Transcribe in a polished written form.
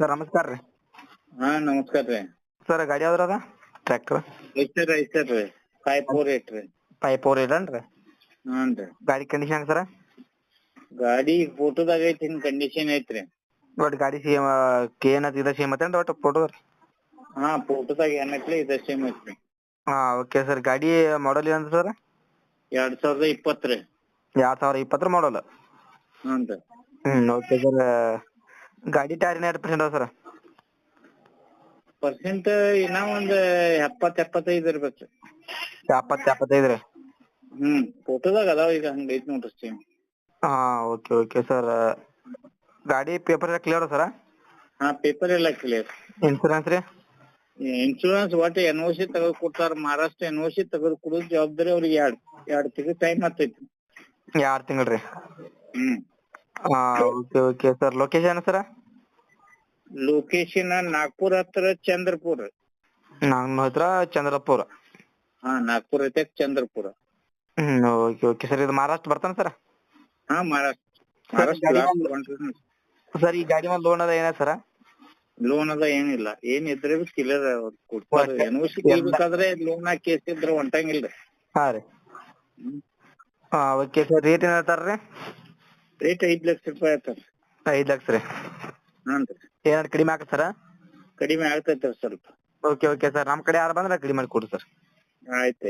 Sir ನಮಸ್ಕಾರ ರೀ. ಹಾ ನಮಸ್ಕಾರ ರೀ. ಸರ್ ಗಾಡಿ ಯಾವ್ದ್ರ ಅದ ಟ್ರ್ಯಾಕ್ಟರ್? ಐತರ್ ರೀ 548 ರೀ. 548 ಏನ್ರಿ? ಹಾನ್ರಿ. ಗಾಡಿ ಕಂಡೀಷನ್ ಹೆಂಗ್ ಸರ? ಗಾಡಿ ಫೋಟೋದಾಗ ಐತಿ ಕಂಡೀಷನ್ ಐತ್ರಿ. ಒಟ್ಟು ಗಾಡಿ ಸೇಮ್ ಏನದ ಇದ ಸೇಮ್ ಐತೇನ್ರಿ ಒಟ್ಟು ಫೋಟೋ? ಹಾ ಫೋಟೋದಾಗ ಏನೈತ್ರಿ ಇದ ಸೇಮ್ ಐತ್ರಿ. ಹಾ ಓಕೆ ಸರ್. ಗಾಡಿ ಮಾಡಲ್ ಏನು ಸರ್? 2020 ರೀ. 2020 ಮಾಡಲ್. ಹಾನ್ರಿ. Okay sir. ಗಾಡಿ ಟೈರ್ ಎಷ್ಟು ಪರ್ಸೆಂಟ್ ಅದ ಸರ್? ಪರ್ಸೆಂಟ್ ಇನ್ನ ಒಂದ್ 70-75 ಇರ್ಬೇಕ್ರಿ. 70-75 ರೀ. ಫೋಟೋದಾಗ ಅದಾವ ಈಗ ಹಂಗೈತ್ ನೋಡ್ರಿ ಸೇಮ್. ಹಾ ಓಕೆ ಸರ್. ಗಾಡಿ ಪೇಪರ್ ಎಲ್ಲ ಕ್ಲಿಯರ್ ಸರ? ಹಾ ಪೇಪರ್ ಎಲ್ಲ ಕ್ಲಿಯರ್. ಇನ್ಸೂರೆನ್ಸ್ ರೀ? ಇನ್ಶೂರೆನ್ಸ್ ಒಟ್ಟು NOC ತೆಗೆದು ಕೊಡ್ತಾರ. ಮಹಾರಾಷ್ಟ್ರ NOC ತೆಗೆದು ಕೊಡೋದು ಜವಾಬ್ದಾರಿ ಅವ್ರಿಗೆ ಎರಡ್ ತಿಂಗಳು ಟೈಮ್ ಆಗ್ತೈತಿ. 2 ತಿಂಗಳು ರೀ. ಹಾ ಓಕೆ ಸರ್. ಲೊಕೇಶನ್ ಸರ? ಲೊಕೇಶನ್ ನಾಗ್ಪುರ್ ಹತ್ರ ಚಂದ್ರಪುರ. ನಮ್ಮ ಹತ್ರ ಚಂದ್ರಪುರ. ಹಾ ನಾಗ್ಪುರ್ ಐತೆ ಚಂದ್ರಪುರ. Okay sir. ಇದು ಮಹಾರಾಷ್ಟ್ರ ಬರ್ತಾನೆ ಸರ್? ಹಾ ಸರ್ ಈ ಗಾಡಿ ಮೇಲೆ ಲೋನ್ ಅದ ಏನ ಸರ? ಲೋನ್ ಅದ ಏನಿಲ್ಲ. ಏನಿದ್ರೆ ಕ್ಲಿಯರ್ ಕೊಡ್ತಾರೆ. NOC ಬೇಕಾದ್ರೆ ಲೋನ್ ಹಾಕಿ ಕೇಸಿದ್ರೆ ಹೊಂಟಂಗಿಲ್ರಿ. ಹಾ ರೀ. ಹಾ ಓಕೆ ಸರ್. ರೇಟ್ ಏನ್ ಹೇಳ್ತಾರ್ರಿ? ರೇಟ್ 5 ಲಕ್ಷ ರೂಪಾಯಿ ಆಯ್ತಾರ. 5 ಲಕ್ಷ ರೀ. ಹಾನ್ರಿ. ಏನಾದ್ರು ಕಡಿಮೆ ಆಗತ್ತೆ ಸರ? ಕಡಿಮೆ ಆಗ್ತೈತೆ ಸ್ವಲ್ಪ. Okay sir. ನಮ್ಮ ಕಡೆ ಯಾರು ಬಂದ್ರೆ ಕಡಿಮೆ ಮಾಡಿ ಕೊಡ್ರಿ ಸರ್. ಆಯ್ತು.